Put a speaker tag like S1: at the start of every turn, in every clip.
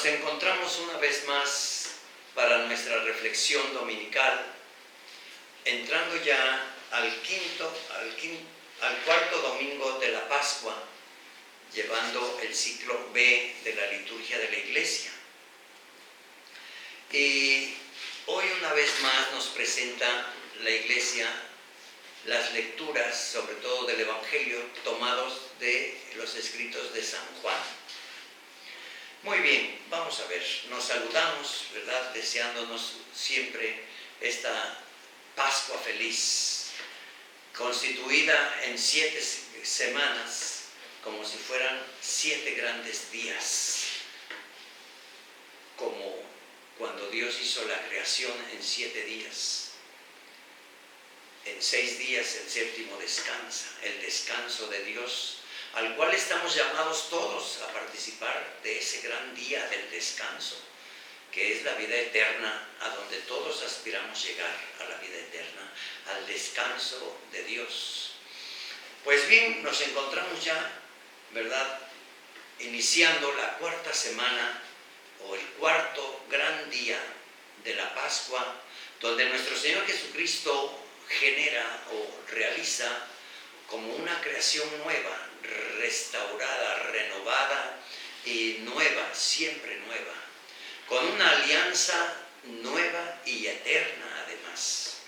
S1: Nos encontramos una vez más para nuestra reflexión dominical, entrando ya al cuarto domingo de la Pascua, llevando el ciclo B de la liturgia de la Iglesia. Y hoy una vez más nos presenta la Iglesia las lecturas, sobre todo del Evangelio, tomados de los escritos de San Juan. Muy bien, vamos a ver, nos saludamos, ¿verdad?, deseándonos siempre esta Pascua feliz, constituida en 7 semanas, como si fueran 7 grandes días, como cuando Dios hizo la creación en 7 días. En 6 días el séptimo descansa, el descanso de Dios, al cual estamos llamados todos a participar de ese gran día del descanso, que es la vida eterna, a donde todos aspiramos llegar, a la vida eterna, al descanso de Dios. Pues bien, nos encontramos ya, ¿verdad?, iniciando la cuarta semana, o el cuarto gran día de la Pascua, donde nuestro Señor Jesucristo genera o realiza como una creación nueva, restaurada, renovada y nueva, siempre nueva, con una alianza nueva y eterna además.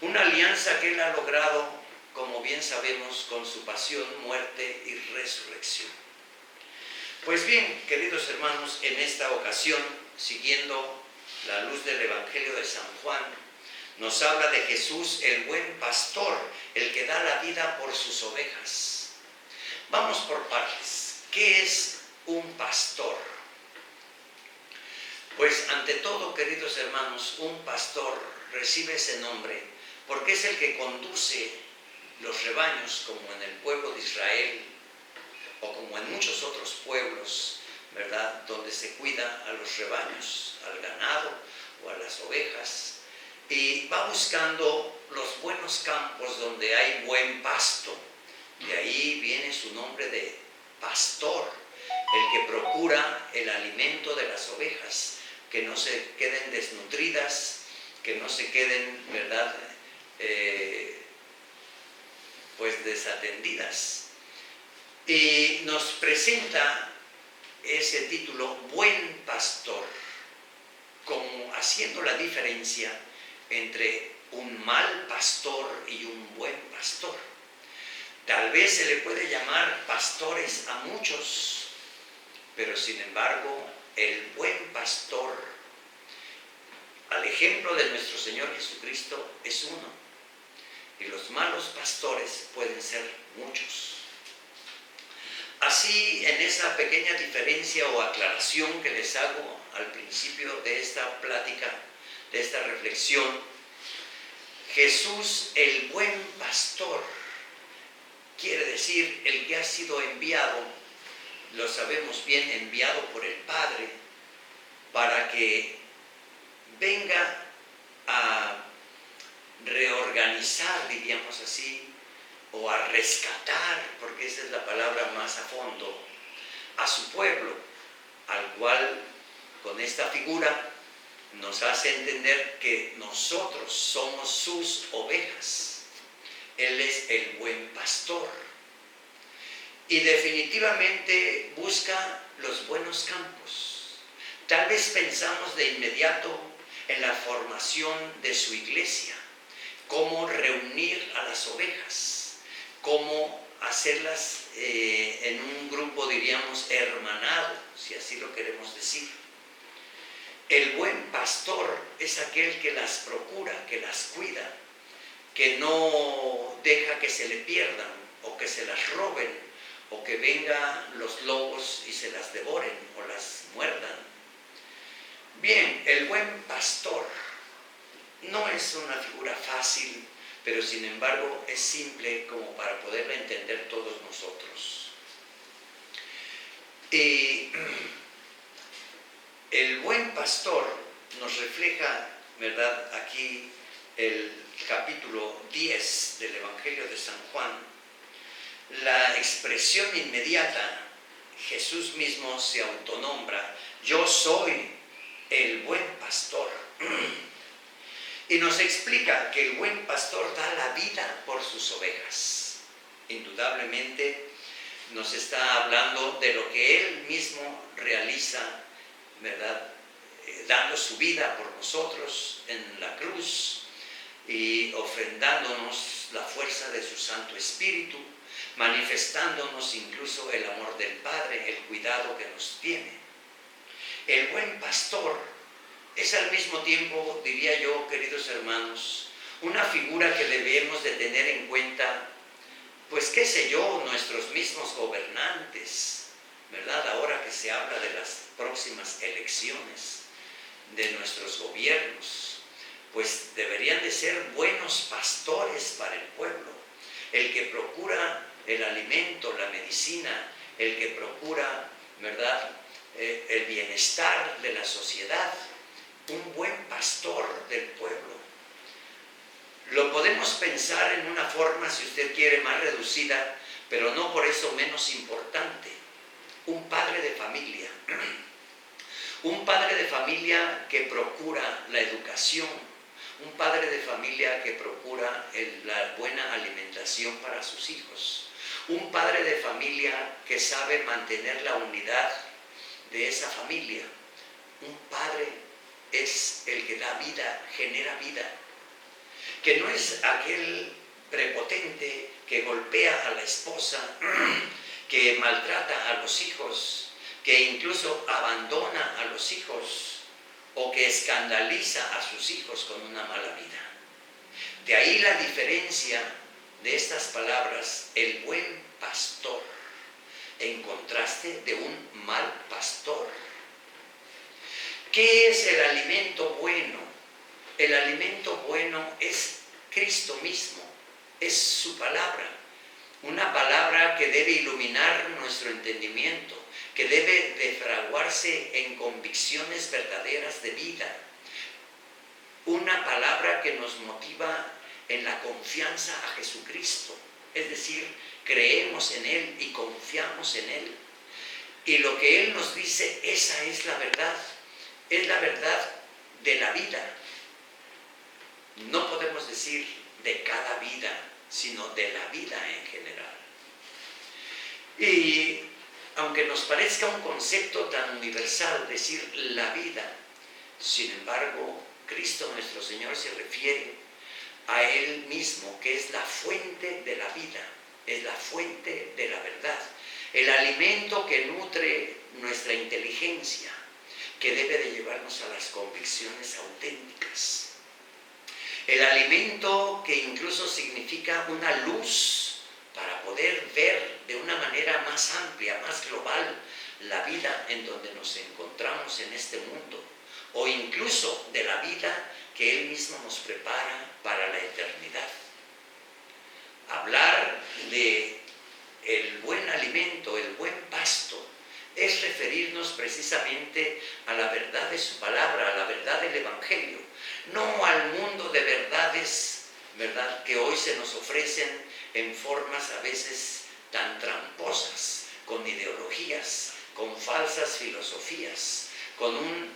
S1: Una alianza que Él ha logrado, como bien sabemos, con su pasión, muerte y resurrección. Pues bien, queridos hermanos, en esta ocasión, siguiendo la luz del Evangelio de San Juan, nos habla de Jesús, el buen pastor, el que da la vida por sus ovejas. Vamos por partes. ¿Qué es un pastor? Pues ante todo, queridos hermanos, un pastor recibe ese nombre porque es el que conduce los rebaños, como en el pueblo de Israel o como en muchos otros pueblos, ¿verdad?, donde se cuida a los rebaños, al ganado o a las ovejas. Y va buscando los buenos campos donde hay buen pasto. De ahí viene su nombre de pastor, el que procura el alimento de las ovejas, que no se queden desnutridas, que no se queden, ¿verdad?, pues desatendidas. Y nos presenta ese título, buen pastor, como haciendo la diferencia entre un mal pastor y un buen pastor. Tal vez se le puede llamar pastores a muchos, pero sin embargo, el buen pastor, al ejemplo de nuestro Señor Jesucristo, es uno, y los malos pastores pueden ser muchos. Así, en esa pequeña diferencia o aclaración que les hago al principio de esta plática, de esta reflexión, Jesús, el buen pastor, quiere decir el que ha sido enviado, lo sabemos bien, enviado por el Padre, para que venga a reorganizar, diríamos así, o a rescatar, porque esa es la palabra más a fondo, a su pueblo, al cual con esta figura nos hace entender que nosotros somos sus ovejas. Él es el buen pastor. Y definitivamente busca los buenos campos. Tal vez pensamos de inmediato en la formación de su iglesia, cómo reunir a las ovejas, cómo hacerlas en un grupo, diríamos, hermanado, si así lo queremos decir. El buen pastor es aquel que las procura, que las cuida, que no deja que se le pierdan o que se las roben o que vengan los lobos y se las devoren o las muerdan. Bien, el buen pastor no es una figura fácil, pero sin embargo es simple como para poderla entender todos nosotros. Y el buen pastor nos refleja, ¿verdad?, aquí el capítulo 10 del Evangelio de San Juan, la expresión inmediata. Jesús mismo se autonombra yo soy el buen pastor. Y nos explica que el buen pastor da la vida por sus ovejas. Indudablemente nos está hablando de lo que Él mismo realiza, ¿verdad? Dando su vida por nosotros en la cruz y ofrendándonos la fuerza de su Santo Espíritu, manifestándonos incluso el amor del Padre, el cuidado que nos tiene. El buen pastor es al mismo tiempo, diría yo, queridos hermanos, una figura que debemos de tener en cuenta, pues qué sé yo, nuestros mismos gobernantes, ¿verdad? Ahora que se habla de las próximas elecciones de nuestros gobiernos, pues deberían de ser buenos pastores para el pueblo. El que procura el alimento, la medicina, el que procura, ¿verdad?, el bienestar de la sociedad, un buen pastor del pueblo. Lo podemos pensar en una forma, si usted quiere, más reducida, pero no por eso menos importante. Un padre de familia. Un padre de familia que procura la educación. Un padre de familia que procura la buena alimentación para sus hijos. Un padre de familia que sabe mantener la unidad de esa familia. Un padre es el que da vida, genera vida. Que no es aquel prepotente que golpea a la esposa, que maltrata a los hijos, que incluso abandona a los hijos o que escandaliza a sus hijos con una mala vida. De ahí la diferencia de estas palabras, el buen pastor, en contraste de un mal pastor. ¿Qué es el alimento bueno? El alimento bueno es Cristo mismo, es su palabra. Una palabra que debe iluminar nuestro entendimiento, que debe de fraguarse en convicciones verdaderas de vida. Una palabra que nos motiva en la confianza a Jesucristo, es decir, creemos en Él y confiamos en Él. Y lo que Él nos dice, esa es la verdad de la vida. No podemos decir de cada vida, sino de la vida en general. Y aunque nos parezca un concepto tan universal decir la vida, sin embargo, Cristo nuestro Señor se refiere a Él mismo, que es la fuente de la vida, es la fuente de la verdad, el alimento que nutre nuestra inteligencia, que debe de llevarnos a las convicciones auténticas. El alimento que incluso significa una luz para poder ver de una manera más amplia, más global, la vida en donde nos encontramos en este mundo, o incluso de la vida que Él mismo nos prepara para la eternidad. Hablar de el buen alimento, el buen pasto, es referirnos precisamente a la verdad de su palabra, a la verdad del Evangelio, no al mundo de verdades, ¿verdad?, que hoy se nos ofrecen en formas a veces tan tramposas, con ideologías, con falsas filosofías, con un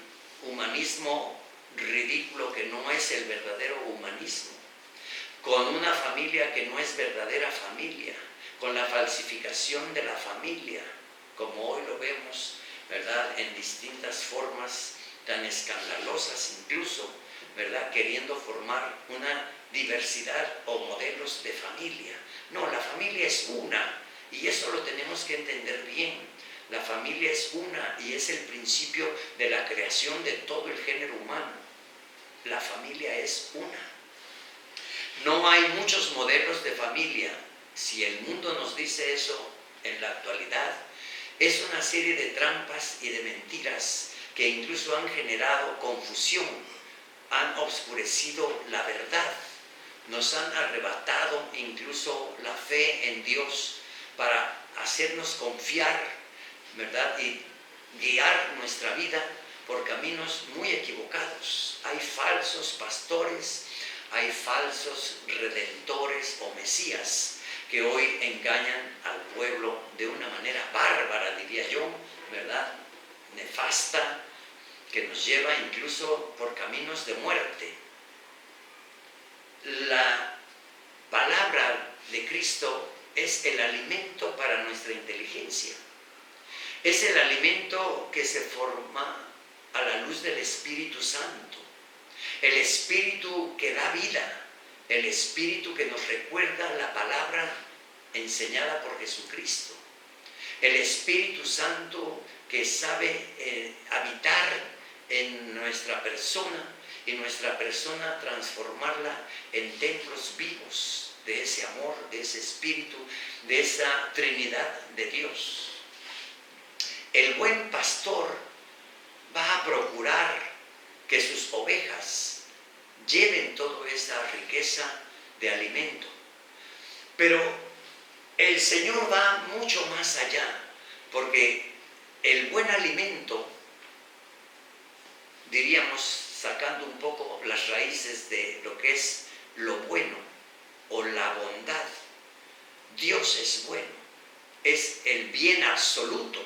S1: humanismo ridículo que no es el verdadero humanismo, con una familia que no es verdadera familia, con la falsificación de la familia, como hoy lo vemos, ¿verdad?, en distintas formas tan escandalosas incluso, ¿verdad?, queriendo formar una diversidad o modelos de familia. No, la familia es una, y eso lo tenemos que entender bien. La familia es una y es el principio de la creación de todo el género humano. La familia es una. No hay muchos modelos de familia. Si el mundo nos dice eso en la actualidad, es una serie de trampas y de mentiras que incluso han generado confusión, han oscurecido la verdad, nos han arrebatado incluso la fe en Dios para hacernos confiar, ¿verdad?, y guiar nuestra vida por caminos muy equivocados. Hay falsos pastores, hay falsos redentores o mesías que hoy engañan al pueblo de una manera bárbara, diría yo, ¿verdad?, nefasta que nos lleva incluso por caminos de muerte. La palabra de Cristo es el alimento para nuestra inteligencia. Es el alimento que se forma a la luz del Espíritu Santo. El Espíritu que da vida, el Espíritu que nos recuerda la palabra enseñada por Jesucristo. El Espíritu Santo que sabe habitar en nuestra persona y nuestra persona transformarla en templos vivos de ese amor, de ese Espíritu, de esa Trinidad de Dios. El buen pastor va a procurar que sus ovejas lleven toda esa riqueza de alimento. Pero el Señor va mucho más allá, porque el buen alimento, diríamos, sacando un poco las raíces de lo que es lo bueno o la bondad, Dios es bueno, es el bien absoluto,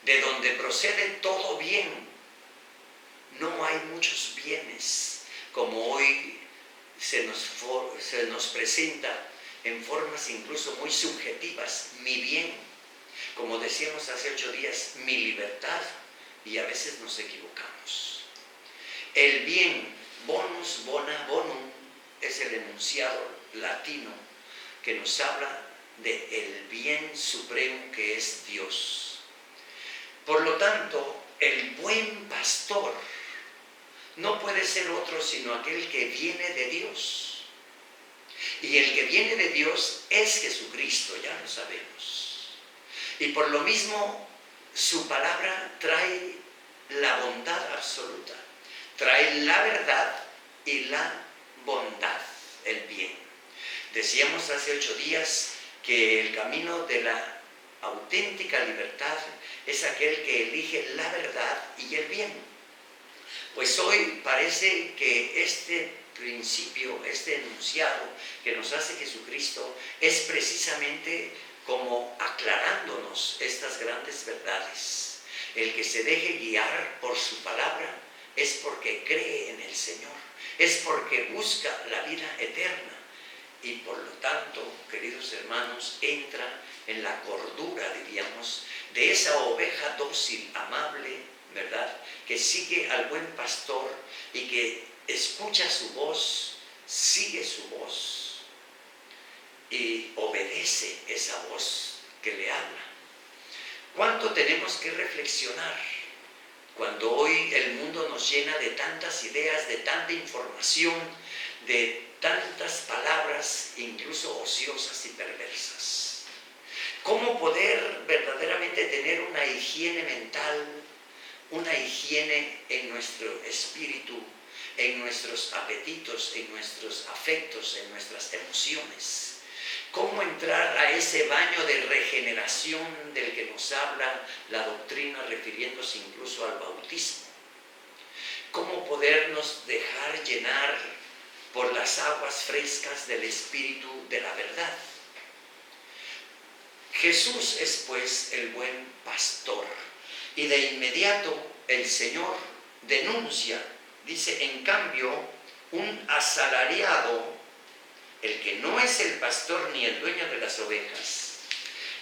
S1: de donde procede todo bien. No hay muchos bienes como hoy se nos presenta en formas incluso muy subjetivas. Mi bien, como decíamos hace 8 días, mi libertad, y a veces nos equivocamos. El bien, bonus, bona, bonum, es el enunciado latino que nos habla del bien supremo que es Dios. Por lo tanto, el buen pastor no puede ser otro sino aquel que viene de Dios. Y el que viene de Dios es Jesucristo, ya lo sabemos. Y por lo mismo, su palabra trae la bondad absoluta, trae la verdad y la bondad, el bien. Decíamos hace 8 días que el camino de la auténtica libertad es aquel que elige la verdad y el bien. Pues hoy parece que este principio, este enunciado que nos hace Jesucristo es precisamente como aclarándonos estas grandes verdades. El que se deje guiar por su palabra es porque cree en el Señor, es porque busca la vida eterna y por lo tanto, queridos hermanos, entra en la cordura, diríamos, de esa oveja dócil, amable, ¿verdad?, que sigue al buen pastor y que escucha su voz, sigue su voz y obedece esa voz que le habla. ¿Cuánto tenemos que reflexionar cuando hoy el mundo nos llena de tantas ideas, de tanta información, de tantas palabras, incluso ociosas y perversas? ¿Cómo poder verdaderamente tener una higiene mental, una higiene en nuestro espíritu, en nuestros apetitos, en nuestros afectos, en nuestras emociones? ¿Cómo entrar a ese baño de regeneración del que nos habla la doctrina, refiriéndose incluso al bautismo? ¿Cómo podernos dejar llenar por las aguas frescas del Espíritu de la verdad? Jesús es pues el buen pastor y de inmediato el Señor denuncia, dice, en cambio, un asalariado, el que no es el pastor ni el dueño de las ovejas,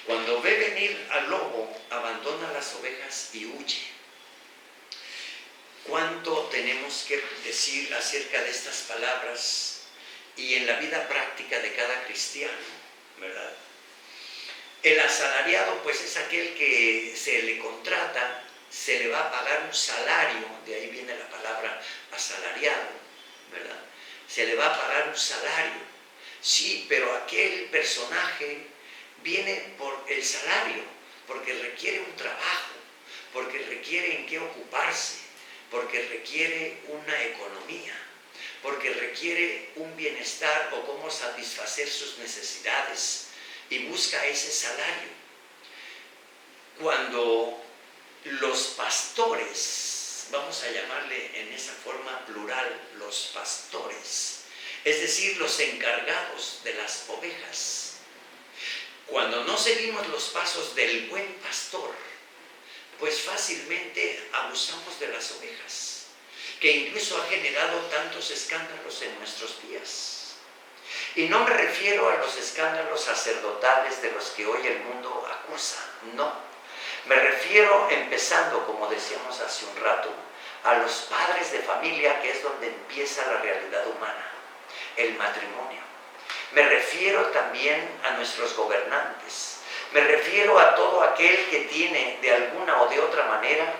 S1: cuando ve venir al lobo, abandona las ovejas y huye. ¿Cuánto tenemos que decir acerca de estas palabras y en la vida práctica de cada cristiano, verdad? El asalariado, pues, es aquel que se le contrata, se le va a pagar un salario, de ahí viene la palabra asalariado, ¿verdad? Se le va a pagar un salario. Sí, pero aquel personaje viene por el salario, porque requiere un trabajo, porque requiere en qué ocuparse, porque requiere una economía, porque requiere un bienestar o cómo satisfacer sus necesidades y busca ese salario. Cuando los pastores, vamos a llamarle en esa forma plural, los pastores, es decir, los encargados de las ovejas, cuando no seguimos los pasos del buen pastor, pues fácilmente abusamos de las ovejas, que incluso ha generado tantos escándalos en nuestros días. Y no me refiero a los escándalos sacerdotales de los que hoy el mundo acusa, no. Me refiero, empezando, como decíamos hace un rato, a los padres de familia, que es donde empieza la realidad humana, el matrimonio. Me refiero también a nuestros gobernantes. Me refiero a todo aquel que tiene, de alguna o de otra manera,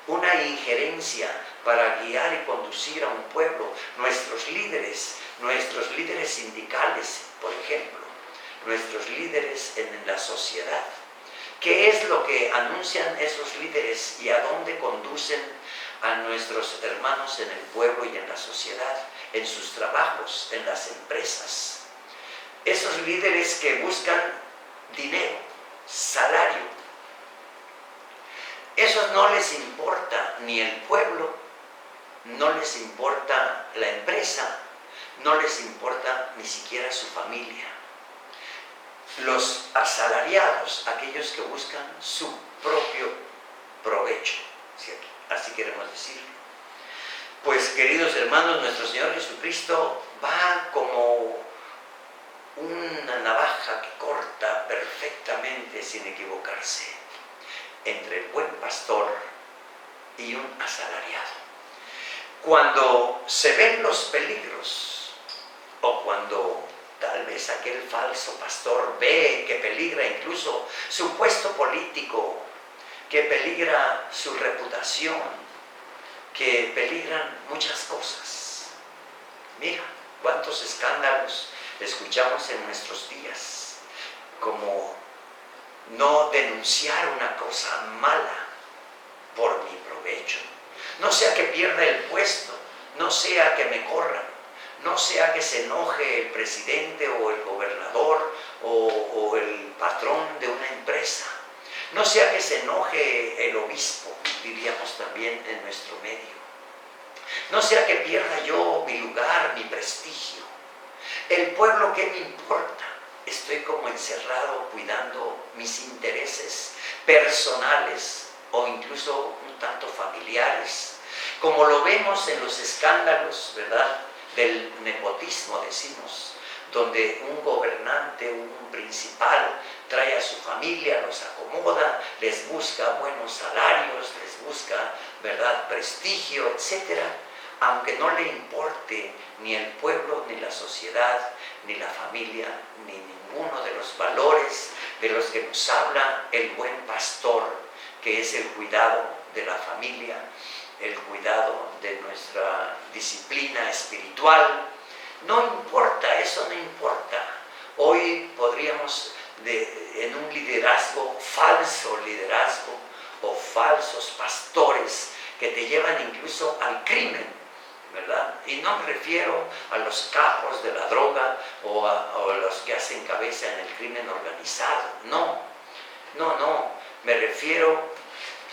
S1: una injerencia para guiar y conducir a un pueblo. Nuestros líderes sindicales, por ejemplo, nuestros líderes en la sociedad. ¿Qué es lo que anuncian esos líderes y a dónde conducen a nuestros hermanos en el pueblo y en la sociedad, en sus trabajos, en las empresas? Esos líderes que buscan dinero, salario. Esos no les importa ni el pueblo, no les importa la empresa, no les importa ni siquiera su familia. Los asalariados, aquellos que buscan su propio provecho, ¿cierto? Así queremos decirlo. Pues, queridos hermanos, nuestro Señor Jesucristo va como una navaja que corta perfectamente, sin equivocarse, entre el buen pastor y un asalariado. Cuando se ven los peligros, o cuando tal vez aquel falso pastor ve que peligra incluso su puesto político, que peligra su reputación, que peligran muchas cosas. Mira, cuántos escándalos escuchamos en nuestros días, como no denunciar una cosa mala por mi provecho. No sea que pierda el puesto, no sea que me corran, no sea que se enoje el presidente o el gobernador o el patrón de una empresa, no sea que se enoje el obispo, diríamos también en nuestro medio, no sea que pierda yo mi lugar, mi prestigio. El pueblo, ¿qué me importa? Estoy como encerrado cuidando mis intereses personales o incluso un tanto familiares, como lo vemos en los escándalos, ¿verdad?, del nepotismo, decimos, donde un gobernante, un principal, trae a su familia, los acomoda, les busca buenos salarios, les busca, ¿verdad?, prestigio, etc., aunque no le importe ni el pueblo, ni la sociedad, ni la familia, ni ninguno de los valores de los que nos habla el buen pastor, que es el cuidado de la familia, el cuidado de nuestra disciplina espiritual. No importa, eso no importa. Hoy podríamos, en un liderazgo, falso liderazgo, o falsos pastores que te llevan incluso al crimen, ¿verdad? Y no me refiero a los capos de la droga o a los que hacen cabeza en el crimen organizado. No, me refiero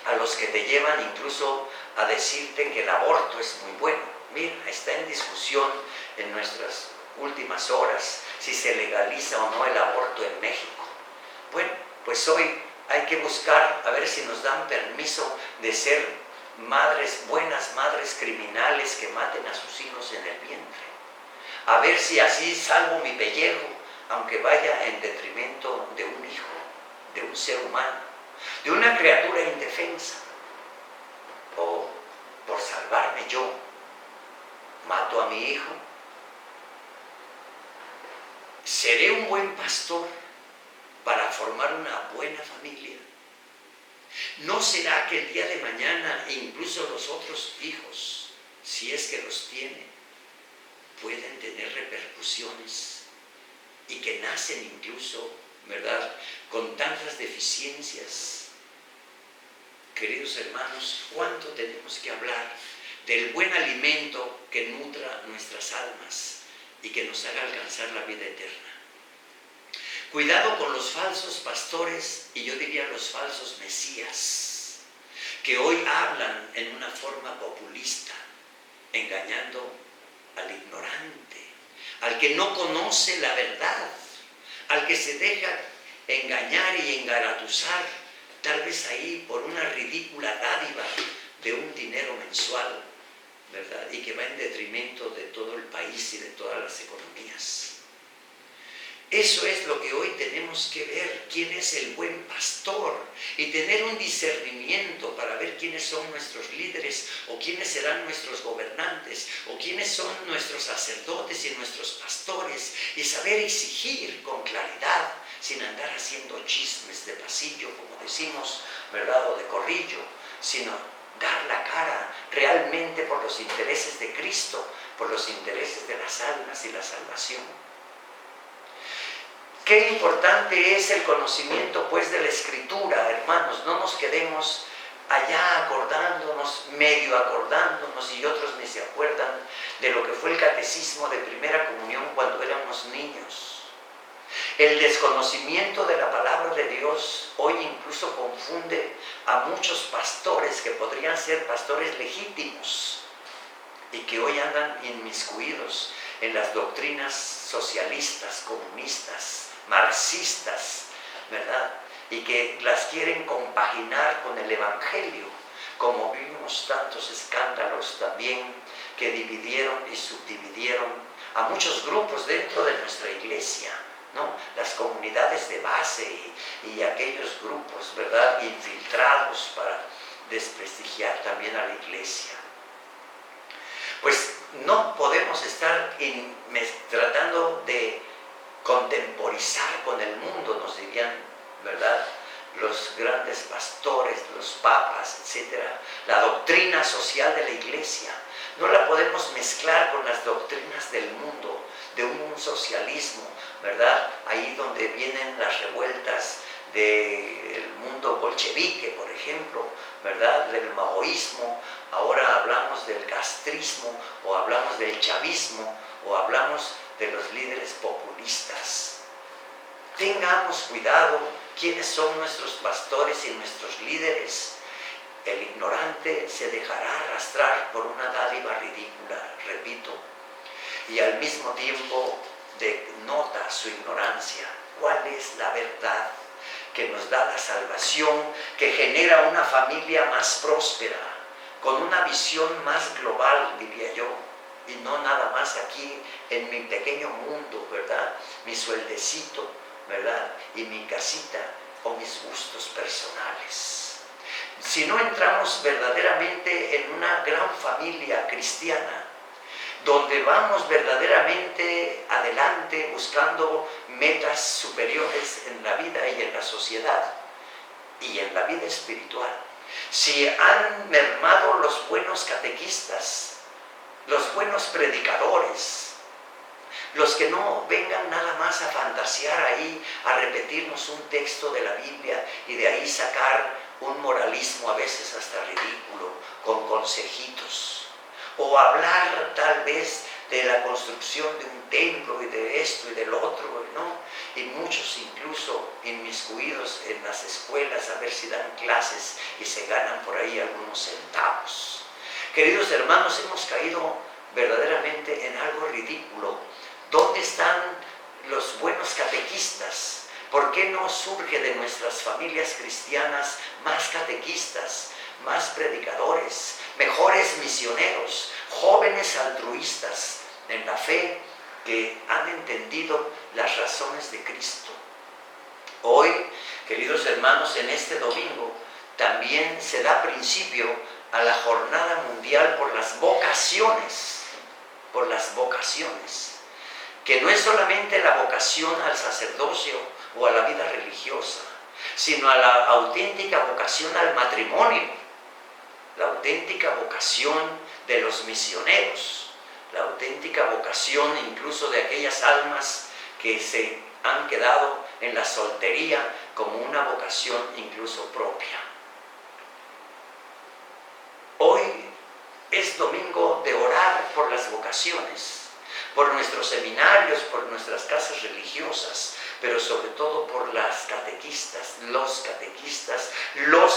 S1: a los que te llevan incluso a decirte que el aborto es muy bueno. Mira, está en discusión en nuestras últimas horas si se legaliza o no el aborto en México. Bueno, pues hoy hay que buscar a ver si nos dan permiso de ser madres, buenas madres criminales que maten a sus hijos en el vientre. A ver si así salvo mi pellejo, aunque vaya en detrimento de un hijo, de un ser humano, de una criatura indefensa. O por salvarme yo, mato a mi hijo. ¿Seré un buen pastor para formar una buena familia? ¿No será que el día de mañana incluso los otros hijos, si es que los tiene, pueden tener repercusiones y que nacen incluso, ¿verdad?, con tantas deficiencias? Queridos hermanos, ¿cuánto tenemos que hablar del buen alimento que nutra nuestras almas y que nos haga alcanzar la vida eterna? Cuidado con los falsos pastores, y yo diría los falsos mesías, que hoy hablan en una forma populista, engañando al ignorante, al que no conoce la verdad, al que se deja engañar y engaratuzar tal vez ahí por una ridícula dádiva de un dinero mensual, ¿verdad? Y que va en detrimento de todo el país y de todas las economías. Eso es lo que hoy tenemos que ver, quién es el buen pastor, y tener un discernimiento para ver quiénes son nuestros líderes, o quiénes serán nuestros gobernantes, o quiénes son nuestros sacerdotes y nuestros pastores, y saber exigir con claridad, sin andar haciendo chismes de pasillo, como decimos, ¿verdad? O de corrillo, sino dar la cara realmente por los intereses de Cristo, por los intereses de las almas y la salvación. Qué importante es el conocimiento pues de la Escritura, hermanos. No nos quedemos allá acordándonos, medio acordándonos, y otros ni se acuerdan de lo que fue el catecismo de primera comunión cuando éramos niños. El desconocimiento de la palabra de Dios hoy incluso confunde a muchos pastores que podrían ser pastores legítimos y que hoy andan inmiscuidos en las doctrinas socialistas, comunistas, marxistas, ¿verdad? Y que las quieren compaginar con el Evangelio, como vimos tantos escándalos también que dividieron y subdividieron a muchos grupos dentro de nuestra iglesia, ¿no? Las comunidades de base y aquellos grupos, ¿verdad?, infiltrados para desprestigiar también a la iglesia. Pues no podemos estar tratando de contemporizar con el mundo, nos dirían, ¿verdad?, los grandes pastores, los papas, etc. La doctrina social de la iglesia no la podemos mezclar con las doctrinas del mundo, de un socialismo, ¿verdad? Ahí donde vienen las revueltas del mundo bolchevique, por ejemplo, ¿verdad?, del maoísmo. Ahora hablamos del castrismo, o hablamos del chavismo, o hablamos de los líderes populistas. Tengamos cuidado quiénes son nuestros pastores y nuestros líderes. El ignorante se dejará arrastrar por una dádiva ridícula, repito, y al mismo tiempo denota su ignorancia. ¿Cuál es la verdad que nos da la salvación, que genera una familia más próspera, con una visión más global, diría yo, y no nada más aquí en mi pequeño mundo, ¿verdad?, mi sueldecito, ¿verdad?, y mi casita o mis gustos personales? Si no entramos verdaderamente en una gran familia cristiana, donde vamos verdaderamente adelante buscando metas superiores en la vida y en la sociedad y en la vida espiritual, si han mermado los buenos catequistas, los buenos predicadores, los que no vengan nada más a fantasear ahí, a repetirnos un texto de la Biblia y de ahí sacar un moralismo a veces hasta ridículo, con consejitos, o hablar tal vez de la construcción de un templo y de esto y del otro, ¿no? Y muchos incluso inmiscuidos en las escuelas a ver si dan clases y se ganan por ahí algunos centavos. Queridos hermanos, hemos caído verdaderamente en algo ridículo. ¿Dónde están los buenos catequistas? ¿Por qué no surge de nuestras familias cristianas más catequistas, más predicadores, mejores misioneros, jóvenes altruistas en la fe que han entendido las razones de Cristo? Hoy, queridos hermanos, en este domingo también se da principio a la Jornada Mundial por las Vocaciones, que no es solamente la vocación al sacerdocio o a la vida religiosa, sino a la auténtica vocación al matrimonio, la auténtica vocación de los misioneros, la auténtica vocación incluso de aquellas almas que se han quedado en la soltería como una vocación incluso propia. Hoy es domingo de orar por las vocaciones, por nuestros seminarios, por nuestras casas religiosas, pero sobre todo por las catequistas, los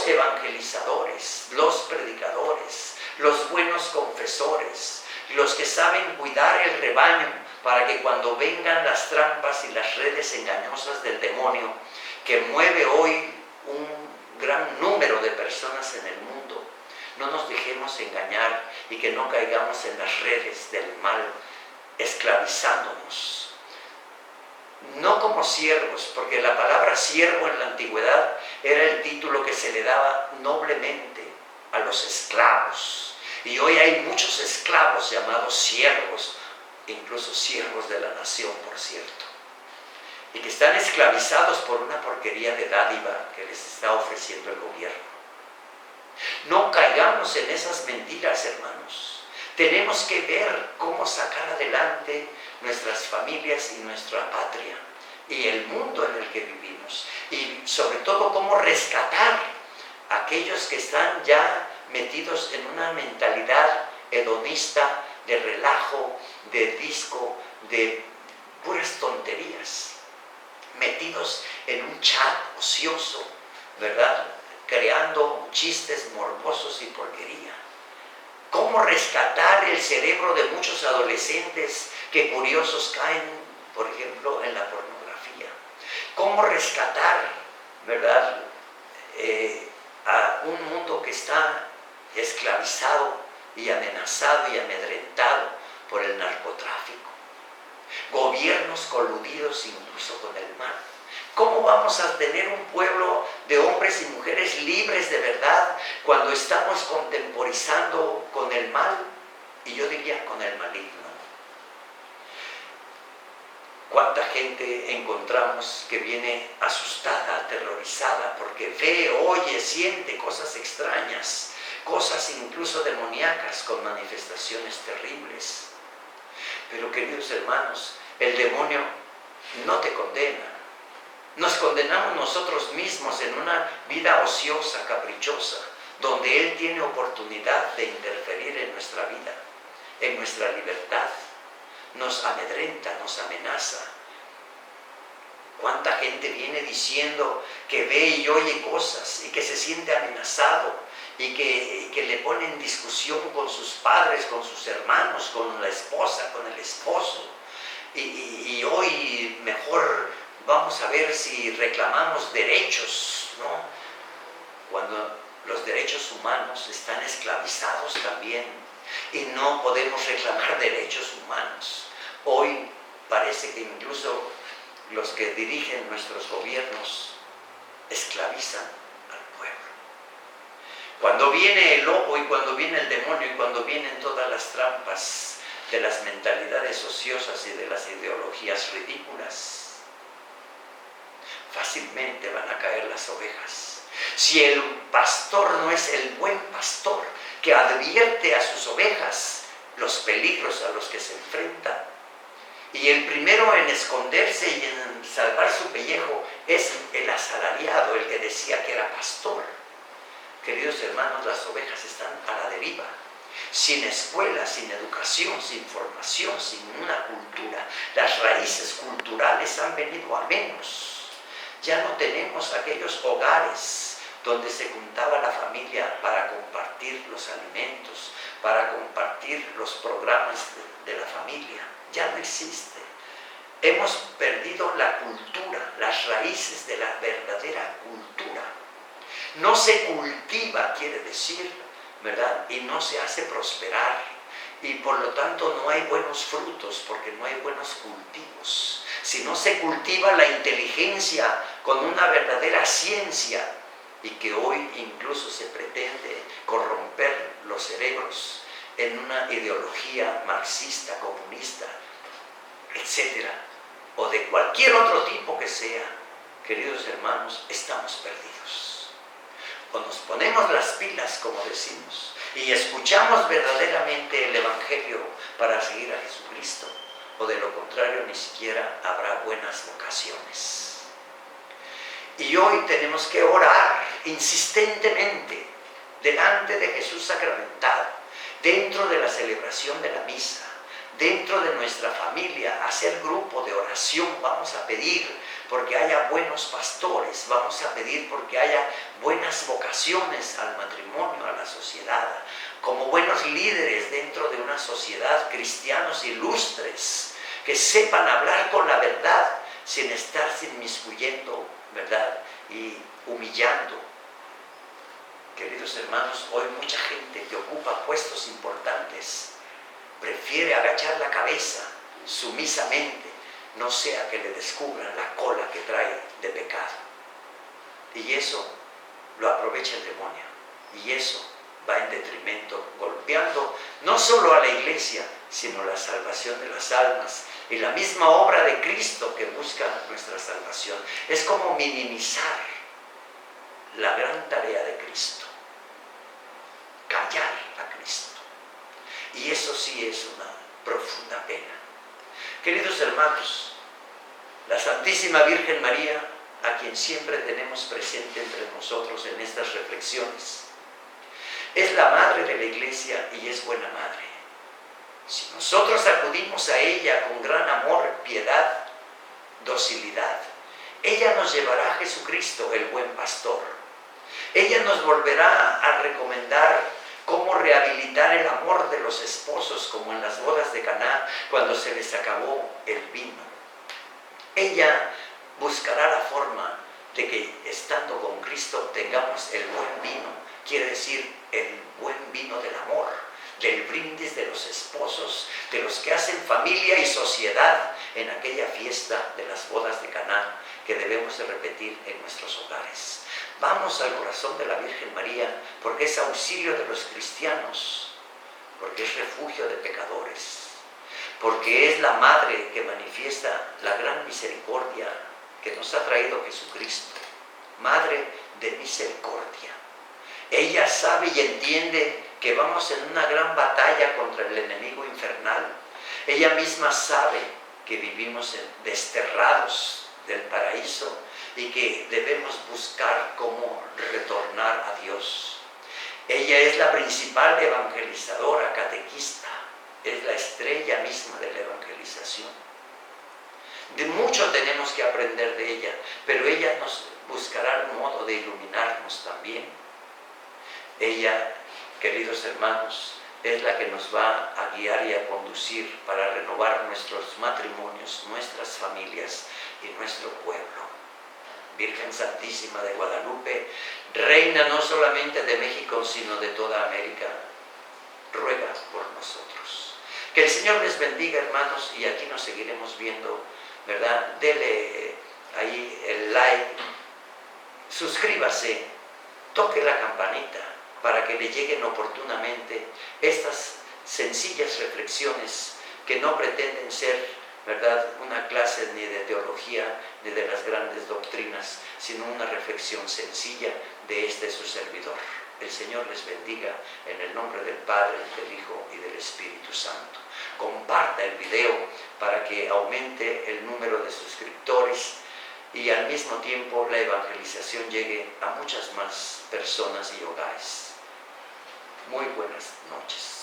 S1: evangelizadores, los predicadores, los buenos confesores, los que saben cuidar el rebaño para que cuando vengan las trampas y las redes engañosas del demonio, que mueve hoy un gran número de personas en el mundo. No nos dejemos engañar y que no caigamos en las redes del mal, esclavizándonos. No como siervos, porque la palabra siervo en la antigüedad era el título que se le daba noblemente a los esclavos. Y hoy hay muchos esclavos llamados siervos, incluso siervos de la nación, por cierto, y que están esclavizados por una porquería de dádiva que les está ofreciendo el gobierno. No caigamos en esas mentiras, hermanos. Tenemos que ver cómo sacar adelante nuestras familias y nuestra patria y el mundo en el que vivimos, y sobre todo cómo rescatar a aquellos que están ya metidos en una mentalidad hedonista, de relajo, de disco, de puras tonterías, metidos en un chat ocioso, ¿verdad?, creando chistes morbosos y porquería. ¿Cómo rescatar el cerebro de muchos adolescentes que curiosos caen, por ejemplo, en la pornografía? ¿Cómo rescatar, ¿verdad?, a un mundo que está esclavizado y amenazado y amedrentado por el narcotráfico? Gobiernos coludidos incluso con el mal. ¿Cómo vamos a tener un pueblo de hombres y mujeres libres de verdad cuando estamos contemporizando con el mal? Y yo diría con el maligno. ¿Cuánta gente encontramos que viene asustada, aterrorizada, porque ve, oye, siente cosas extrañas, cosas incluso demoníacas con manifestaciones terribles? Pero, queridos hermanos, el demonio no te condena. Nos condenamos nosotros mismos en una vida ociosa, caprichosa, donde él tiene oportunidad de interferir en nuestra vida, en nuestra libertad. Nos amedrenta, nos amenaza. ¿Cuánta gente viene diciendo que ve y oye cosas y que se siente amenazado y que le pone en discusión con sus padres, con sus hermanos, con la esposa, con el esposo? Y hoy mejor vamos a ver si reclamamos derechos, ¿no? Cuando los derechos humanos están esclavizados también y no podemos reclamar derechos humanos. Hoy parece que incluso los que dirigen nuestros gobiernos esclavizan al pueblo. Cuando viene el lobo y cuando viene el demonio y cuando vienen todas las trampas de las mentalidades ociosas y de las ideologías ridículas, fácilmente van a caer las ovejas. Si el pastor no es el buen pastor que advierte a sus ovejas los peligros a los que se enfrenta, y el primero en esconderse y en salvar su pellejo es el asalariado, el que decía que era pastor. Queridos hermanos, las ovejas están a la deriva, sin escuela, sin educación, sin formación, sin una cultura. Las raíces culturales han venido a menos. Ya no tenemos aquellos hogares donde se juntaba la familia para compartir los alimentos, para compartir los programas de la familia. Ya no existe. Hemos perdido la cultura, las raíces de la verdadera cultura. No se cultiva, quiere decir, ¿verdad? Y no se hace prosperar. Y por lo tanto no hay buenos frutos porque no hay buenos cultivos. Si no se cultiva la inteligencia con una verdadera ciencia, y que hoy incluso se pretende corromper los cerebros en una ideología marxista, comunista, etcétera, o de cualquier otro tipo que sea, queridos hermanos, estamos perdidos. O nos ponemos las pilas, como decimos, y escuchamos verdaderamente el Evangelio para seguir a Jesucristo, o de lo contrario ni siquiera habrá buenas vocaciones. Y hoy tenemos que orar insistentemente delante de Jesús sacramentado, dentro de la celebración de la misa, dentro de nuestra familia, hacer grupo de oración. Vamos a pedir porque haya buenos pastores, vamos a pedir porque haya buenas vocaciones al matrimonio, a la sociedad, como buenos líderes dentro de una sociedad, cristianos ilustres, que sepan hablar con la verdad sin estarse inmiscuyendo, ¿verdad?, y humillando Queridos hermanos, hoy mucha gente que ocupa puestos importantes prefiere agachar la cabeza sumisamente, no sea que le descubran la cola que trae de pecado. Y eso lo aprovecha el demonio. Y eso va en detrimento, golpeando no solo a la iglesia, sino la salvación de las almas y la misma obra de Cristo que busca nuestra salvación. Es como minimizar la gran tarea de Cristo, callar a Cristo. Y eso sí es una profunda pena. Queridos hermanos, la Santísima Virgen María, a quien siempre tenemos presente entre nosotros en estas reflexiones, es la madre de la iglesia y es buena madre. Si nosotros acudimos a ella con gran amor, piedad, docilidad, ella nos llevará a Jesucristo, el buen pastor. Ella nos volverá a recomendar cómo rehabilitar el amor de los esposos, como en las bodas de Caná, cuando se les acabó el vino. Ella buscará la forma de que, estando con Cristo, tengamos el buen vino, quiere decir el buen vino del amor, del brindis de los esposos, de los que hacen familia y sociedad en aquella fiesta de las bodas de Caná que debemos de repetir en nuestros hogares. Vamos al corazón de la Virgen María, porque es auxilio de los cristianos, porque es refugio de pecadores, porque es la madre que manifiesta la gran misericordia que nos ha traído Jesucristo, madre de misericordia. Ella sabe y entiende que vamos en una gran batalla contra el enemigo infernal. Ella misma sabe que vivimos desterrados del paraíso y que debemos buscar cómo retornar a Dios. Ella es la principal evangelizadora, catequista, es la estrella misma de la evangelización. De mucho tenemos que aprender de ella, pero ella nos buscará un modo de iluminarnos también. Ella, queridos hermanos, es la que nos va a guiar y a conducir para renovar nuestros matrimonios, nuestras familias y nuestro pueblo. Virgen Santísima de Guadalupe, reina no solamente de México, sino de toda América, ruega por nosotros. Que el Señor les bendiga, hermanos, y aquí nos seguiremos viendo, ¿verdad? Dele ahí el like, suscríbase, toque la campanita para que le lleguen oportunamente estas sencillas reflexiones que no pretenden ser, ¿verdad?, una clase ni de teología ni de las grandes doctrinas, sino una reflexión sencilla de su servidor. El Señor les bendiga en el nombre del Padre, del Hijo y del Espíritu Santo. Comparta el video para que aumente el número de suscriptores y al mismo tiempo la evangelización llegue a muchas más personas y hogares. Muy buenas noches.